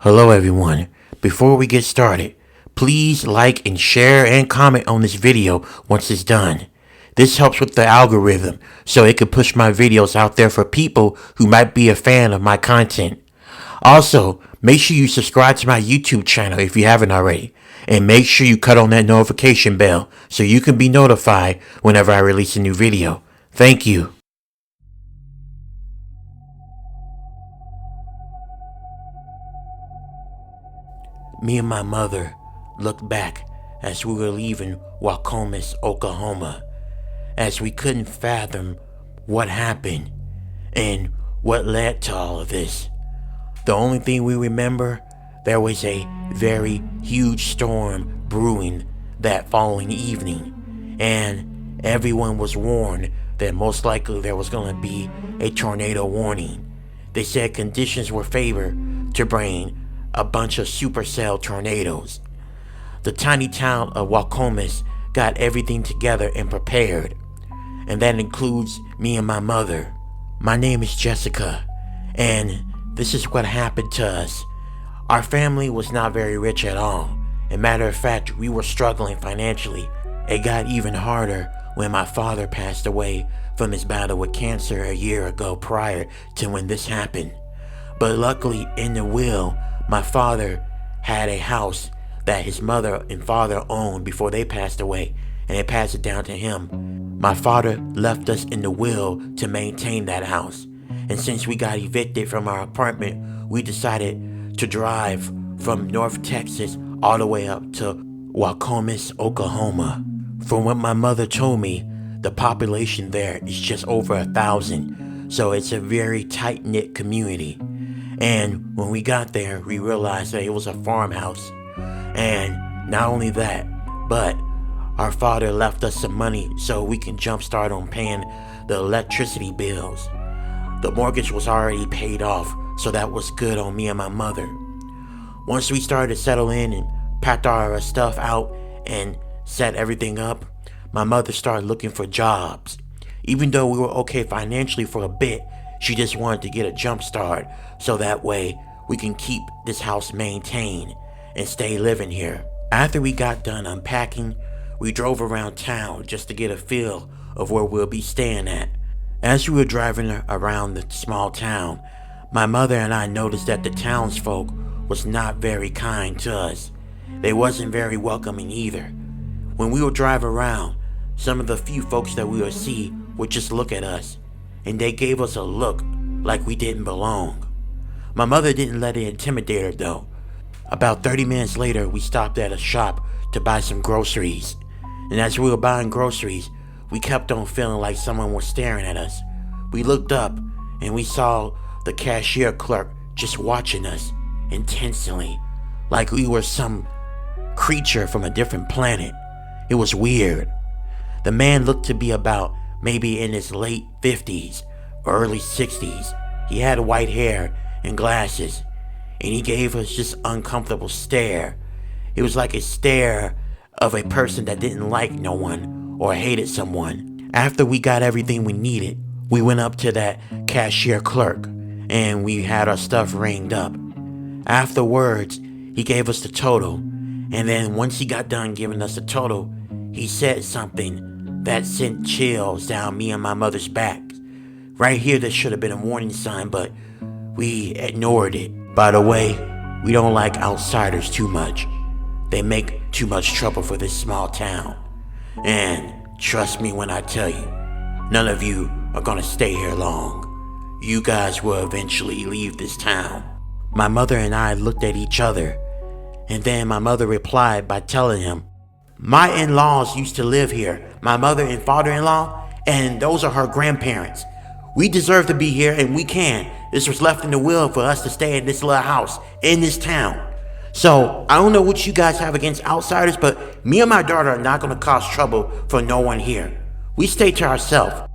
Hello everyone. Before we get started, please like and share and comment on this video once it's done. This helps with the algorithm so it can push my videos out there for people who might be a fan of my content. Also, make sure you subscribe to my YouTube channel if you haven't already. And make sure you cut on that notification bell so you can be notified whenever I release a new video. Thank you. Me and my mother looked back as we were leaving Wacomas, Oklahoma, as we couldn't fathom what happened and what led to all of this. The only thing we remember, there was a very huge storm brewing that following evening, and everyone was warned that most likely there was going to be a tornado warning. They said conditions were favored to bring a bunch of supercell tornadoes. The tiny town of Wacomas got everything together and prepared, and that includes me and my mother. My name is Jessica, and this is what happened to us. Our family was not very rich at all. As a matter of fact, we were struggling financially. It got even harder when my father passed away from his battle with cancer a year ago prior to when this happened. But luckily, in the will, my father had a house that his mother and father owned before they passed away, and they passed it down to him. My father left us in the will to maintain that house, and since we got evicted from our apartment, we decided to drive from North Texas all the way up to Wacomas, Oklahoma. From what my mother told me, the population there is just over 1,000, so it's a very tight-knit community. And when we got there, we realized that it was a farmhouse. And not only that, but our father left us some money so we can jumpstart on paying the electricity bills. The mortgage was already paid off, so that was good on me and my mother. Once we started to settle in and packed our stuff out and set everything up, my mother started looking for jobs. Even though we were okay financially for a bit, she just wanted to get a jump start so that way we can keep this house maintained and stay living here. After we got done unpacking, we drove around town just to get a feel of where we'll be staying at. As we were driving around the small town, my mother and I noticed that the townsfolk was not very kind to us. They wasn't very welcoming either. When we would drive around, some of the few folks that we would see would just look at us, and they gave us a look like we didn't belong. My mother didn't let it intimidate her though. About 30 minutes later, we stopped at a shop to buy some groceries. And as we were buying groceries, we kept on feeling like someone was staring at us. We looked up and we saw the cashier clerk just watching us intensely, like we were some creature from a different planet. It was weird. The man looked to be about maybe in his late 50s or early 60s. He had white hair and glasses, and he gave us just uncomfortable stare. It was like a stare of a person that didn't like no one or hated someone. After we got everything we needed, we went up to that cashier clerk and we had our stuff ringed up. Afterwards, he gave us the total, and then once he got done giving us the total, he said something that sent chills down me and my mother's back. Right here, there should have been a warning sign, but we ignored it. By the way, we don't like outsiders too much. They make too much trouble for this small town. And trust me when I tell you, none of you are gonna stay here long. You guys will eventually leave this town. My mother and I looked at each other, and then my mother replied by telling him, my in-laws used to live here, my mother and father-in-law, and those are her grandparents. We deserve to be here, and we can. This was left in the will for us to stay in this little house, in this town. So, I don't know what you guys have against outsiders, but me and my daughter are not going to cause trouble for no one here. We stay to ourselves.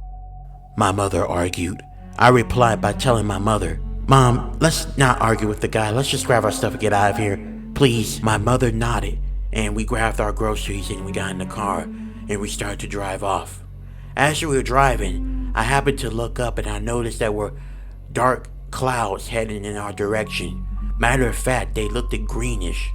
My mother argued. I replied by telling my mother, Mom, let's not argue with the guy. Let's just grab our stuff and get out of here. Please. My mother nodded, and we grabbed our groceries and we got in the car and we started to drive off. As we were driving, I happened to look up and I noticed there were dark clouds heading in our direction. Matter of fact, they looked greenish.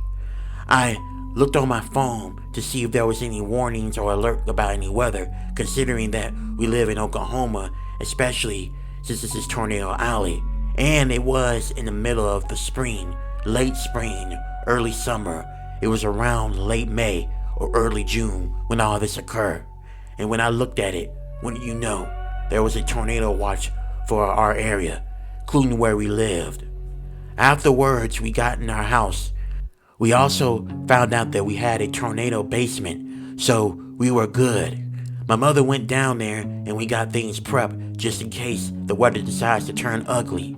I looked on my phone to see if there was any warnings or alert about any weather, considering that we live in Oklahoma, especially since this is Tornado Alley. And it was in the middle of the spring, late spring, early summer. It was around late May or early June when all this occurred. And when I looked at it, wouldn't you know, there was a tornado watch for our area, including where we lived. Afterwards, we got in our house. We also found out that we had a tornado basement, so we were good. My mother went down there and we got things prepped just in case the weather decides to turn ugly.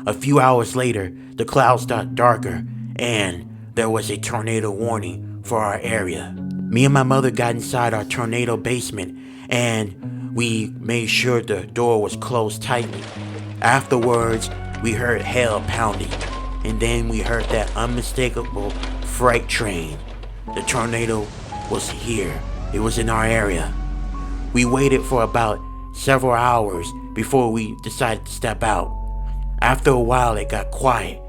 A few hours later, the clouds got darker and there was a tornado warning for our area. Me and my mother got inside our tornado basement and we made sure the door was closed tightly. Afterwards, we heard hail pounding, and then we heard that unmistakable freight train. The tornado was here. It was in our area. We waited for about several hours before we decided to step out. After a while, it got quiet,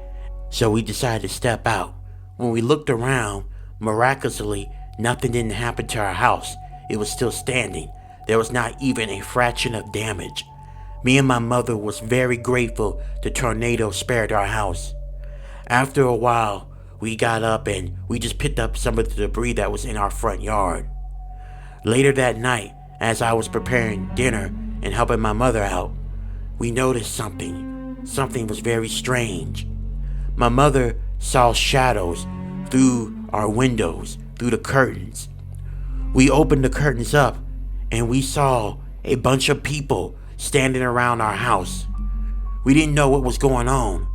so we decided to step out. When we looked around, miraculously, nothing didn't happen to our house. It was still standing. There was not even a fraction of damage. Me and my mother was very grateful the tornado spared our house. After a while, we got up and we just picked up some of the debris that was in our front yard. Later that night, as I was preparing dinner and helping my mother out, we noticed something. Something was very strange. My mother saw shadows through our windows, through the curtains. We opened the curtains up and we saw a bunch of people standing around our house. We didn't know what was going on.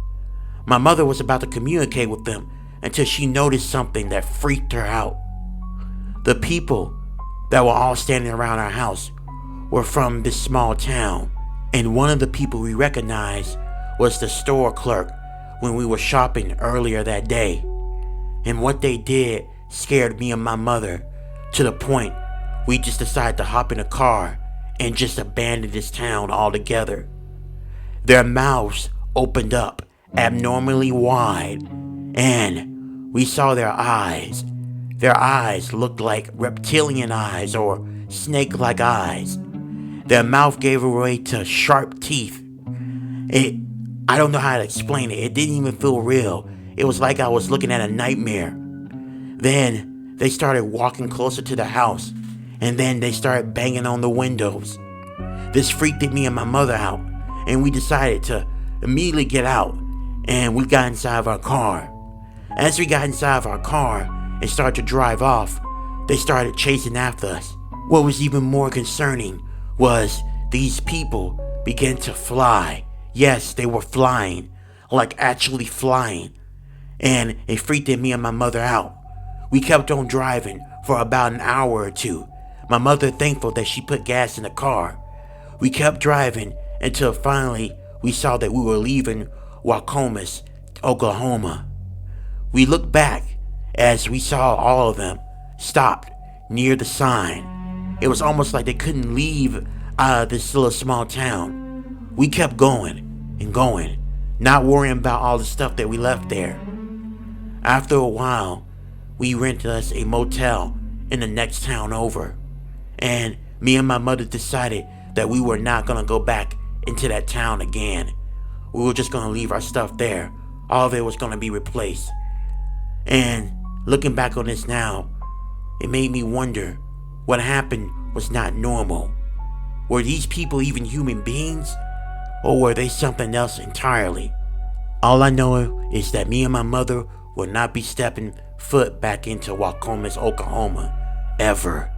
My mother was about to communicate with them until she noticed something that freaked her out. The people that were all standing around our house were from this small town, and one of the people we recognized was the store clerk when we were shopping earlier that day. And what they did scared me and my mother to the point we just decided to hop in a car and just abandon this town altogether. Their mouths opened up abnormally wide, and we saw their eyes. Their eyes looked like reptilian eyes or snake-like eyes. Their mouth gave way to sharp teeth. I don't know how to explain it. It didn't even feel real. It was like I was looking at a nightmare. Then they started walking closer to the house, and then they started banging on the windows. This freaked me and my mother out, and we decided to immediately get out, and we got inside of our car. As we got inside of our car and started to drive off, they started chasing after us. What was even more concerning was these people began to fly. Yes, they were flying, like actually flying, and it freaked me and my mother out. We kept on driving for about an hour or two. My mother thankful that she put gas in the car. We kept driving until finally we saw that we were leaving Waukomis, Oklahoma. We looked back as we saw all of them stopped near the sign. It was almost like they couldn't leave out of this little small town. We kept going and going, not worrying about all the stuff that we left there. After a while, we rented us a motel in the next town over. And me and my mother decided that we were not going to go back into that town again. We were just going to leave our stuff there. All of it was going to be replaced. And looking back on this now, it made me wonder what happened was not normal. Were these people even human beings? Or were they something else entirely? All I know is that me and my mother will not be stepping foot back into Waukomis, Oklahoma, ever.